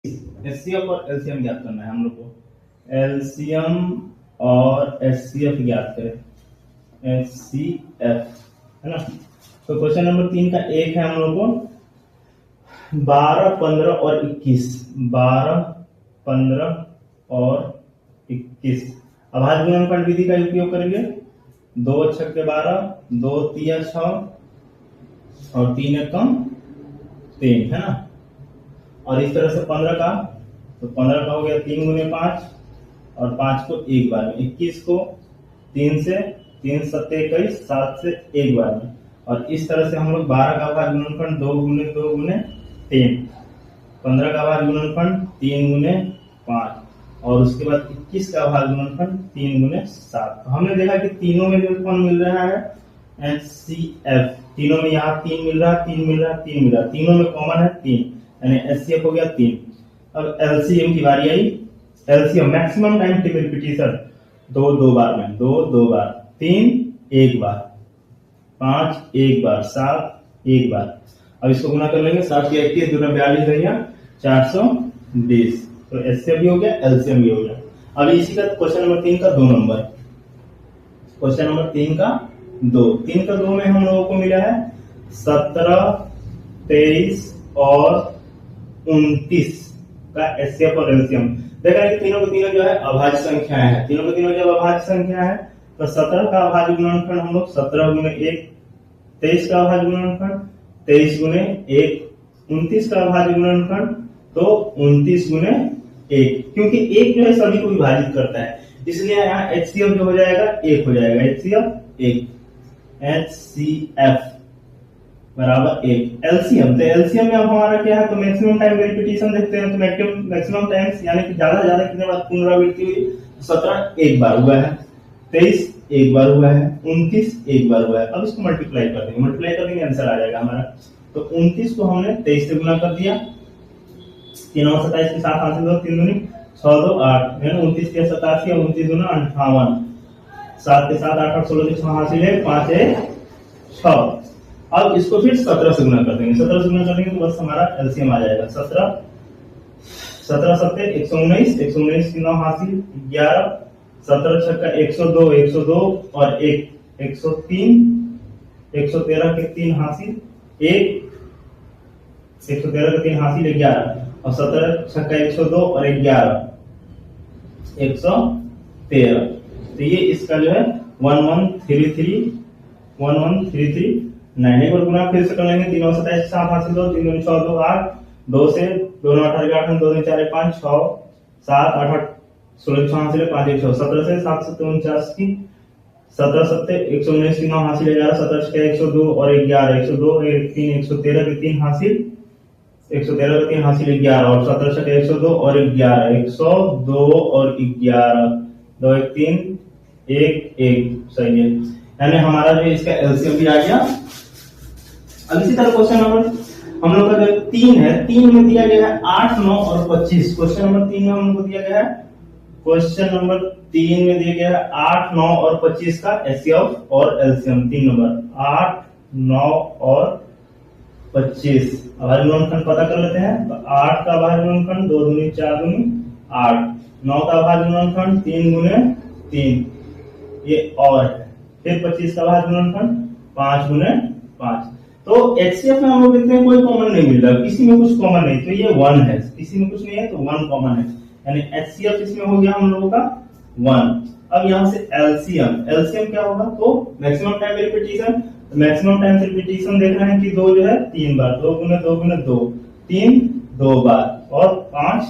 HCF और LCM ज्ञात करना है हम लोग को। एलसीएम और एचसीएफ ज्ञात करें। एचसीएफ है ना। तो क्वेश्चन नंबर 3 का एक है हम लोग को 12, 15 और 21। 12, 15 और 21 अभाज्य गुणनखंड विधि का उपयोग करेंगे। 2 छक्के 12, 2 तिया 6 और 3 एकम 3 है ना। और इस तरह से 15 का, तो 15 का हो गया 3 गुने 5 और 5 को एक बार में, 21 को 3 से 3 सत्ते 21, 7 से एक बार में। और इस तरह से हम लोग 12 का अभाज्य गुणनखंड 2 गुने 2 गुने 3, 15 का अभाज्य गुणनखंड 3 गुने 5 और उसके बाद 21 का अभाज्य गुणनखंड 3 गुने 7। तो हमने देखा कि तीनों में जो कौन मिल रहा है HCF, तीनों में यहाँ 3 मिल रहा है, 3 मिल रहा है, 3 मिल रहा है, तीनों में कॉमन है 3, यानी HCF हो गया 3। अब LCM की बारी आई। LCM maximum time table repetition 2 2 बार में, 2 2 बार, 3 1 बार, 5 1 बार, 7 1 बार। अब इसको गुना कर लेंगे, 7 या 21 दूना 42 रहिया 420। तो HCF भी हो गया, LCM भी हो गया। अब इसी का क्वेश्चन नंबर 3 का 2 नंबर, क्वेश्चन नंबर 3 का 2 में हम लोगों को मिला है 17, 23 और 29 का HCF और LCM। देखा है कि तीनों के तीनों जो है अभाज्य संख्याएं हैं। तीनों के तीनों जब अभाज्य संख्या है तो 17 का अभाज्य गुणनखंड हम लोग 17 गुने 1, 23 का अभाज्य गुणनखंड 23 गुने 1, 29 का अभाज्य गुणनखंड तो 29 गुने 1, क्योंकि 1 जो है सभी को विभाजित करता है, इसलिए यहाँ HCF जो हो जाएगा 1 हो जाएगा। HCF 1, HCF बराबर 1। LCM, तो LCM में अब हमारा क्या है, तो मैक्सिमम टाइम रिपीटिशन देखते हैं। तो मैक्सिमम टाइम्स यानी कि ज्यादा से ज्यादा कितने बार पुनरावृत्ति हुई, 17 एक बार हुआ है, 23 एक बार हुआ है, 29 एक बार हुआ है। अब इसको मल्टीप्लाई कर देंगे, आंसर आ जाएगा हमारा। तो 29 को हमने 23 से गुना कर दिया, 3 और 27 के साथ हासिल 3 दूनी 6 2 8, 29 के 87 और 29 दूना 58, 7 के साथ 8 और 16 के 6 हासिल है 5 1 6। अब इसको फिर 17 से गुना कर देंगे, 17 से गुना कर देंगे तो बस हमारा एलसीएम आ जाएगा। 17 सत्ते 119, 119 की 9 हासिल 11, 17 छक्का 102, 102 और 1 103, 113 के 3 हासिल 1, 113 के 3 हासिल 11 और 17 छक्का 102 और 11 113। तो ये इसका जो है 1133 9। एक बार गुना फिर से कर लेंगे, 3 और 27 7 हासिल 2, 3 दूनी 6 2 8, 2 से 2 9 18 8 2 4 5 6 7 8 8 16 6 हासिल 5 1 6, 17 से 7 7 49 की 17 सत्ते 119 की 9 हासिल 11, 17 के 102 और 11 102 1 3 113 के 3 हासिल 113 के 3 हासिल 11 और 17 के 102 और 11 102 और 11 2 1 3 1 1 सही है, यानी हमारा जो इसका एलसीएम भी आ गया। अब इसी तरह क्वेश्चन नंबर हम लोग का जो 3 है, 3 में दिया गया है 8 9 और 25। क्वेश्चन नंबर 3 में हम लोग को दिया गया है, क्वेश्चन नंबर 3 में दिया गया है 8 9 और 25 का HCF और LCM। 3 नंबर 8 9 और 25 अभाज्य गुणनखंड पता कर लेते हैं। तो 8 का अभाज्य गुणनखंड 2 दूनी 4 दूनी 8, 9 का अभाज्य गुणनखंड 3 गुने 3 ये और है, फिर 25 का अभाज्य गुणनखंड 5 गुने 5। तो HCF में हम लोग देखते हैं कोई कॉमन नहीं मिल रहा, किसी में कुछ कॉमन नहीं, तो ये 1 है, किसी में कुछ नहीं है तो 1 कॉमन है, यानी HCF इसमें हो गया हम लोगों का 1। अब यहाँ से LCM क्या होगा, तो maximum time repetition, maximum time repetition देख रहे हैं कि 2 जो है 3 बार, 2 गुने 2 गुने 2 3 2 बार और 5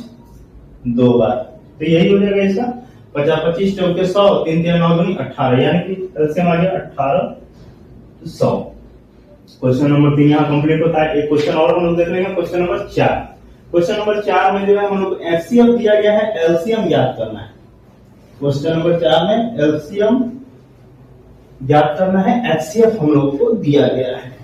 2 बार, तो यही हो जाएगा इसका 50 25 चौके 100 3 3 9 दूनी 18, यानी कि LCM आ गया 1800। क्वेश्चन नंबर 3 यहाँ कंप्लीट होता है। एक क्वेश्चन और हम लोग देख लेंगे, क्वेश्चन नंबर 4। क्वेश्चन नंबर 4 में जो है हम लोग HCF दिया गया है, LCM ज्ञात करना है। क्वेश्चन नंबर 4 में LCM ज्ञात करना है, HCF हम लोग को दिया गया है।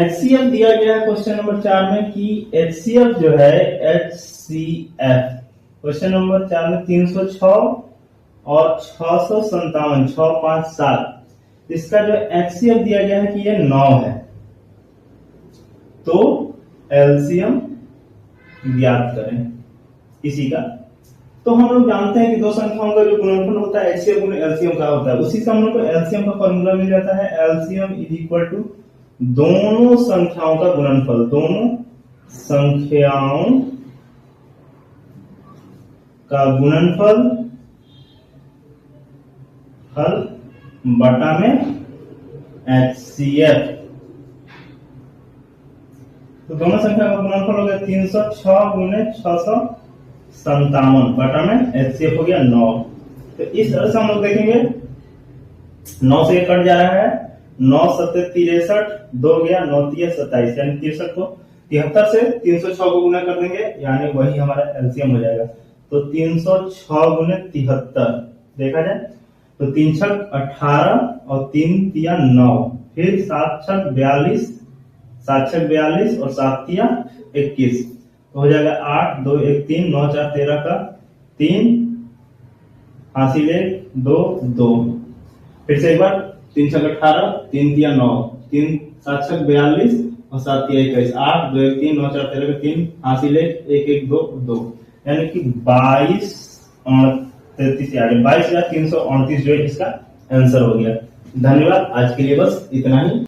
HCF दिया गया है क्वेश्चन नंबर 4 में कि HCF जो है HCF क्वेश्चन नंबर 4 में 306 और 657 6 5 7, इसका जो HCF दिया गया है कि ये 9 है। तो एलसीएम ज्ञात करें इसी का। तो हम लोग जानते हैं कि दो संख्याओं का जो गुणनफल होता है एचसीएफ गुणे एलसीएम का होता है, उसी से हम लोग को एलसीएम का फॉर्मूला मिल जाता है। एलसीएम इज इक्वल टू दोनों संख्याओं का गुणनफल, दोनों संख्याओं का गुणनफल हल बटा में एचसीएफ। तो दोनों संख्या का गुणनफल हो गया 306 गुने 657 बटा में एचसीएफ हो गया 9। तो इस तरह से हम लोग देखेंगे 9 से कट जा रहा है, 9 7 63, 2 गया 9 3 27, यानी 63 को 73 से 306 को गुना कर देंगे, यानी वही हमारा एलसीएम हो जाएगा। तो 306 गुने 73 देखा जाए तो 3 छक 18 और 3 तिया 9, फिर 7 छक 42, 7 छक 42 और 7 तिया 21, तो हो जाएगा 8 2 1 3 9 4 13 का 3 हासिल 1 2 2। फिर से एक बार 3 छक 18, 3 तिया 9, 3 7 छक 42 और 7 तिया 21, 8 2 1 3 9 4 13 का 3 हासिल 1 1 1 2 2, यानी कि 22 23 22,338 जो है इसका आंसर हो गया। धन्यवाद, आज के लिए बस इतना ही।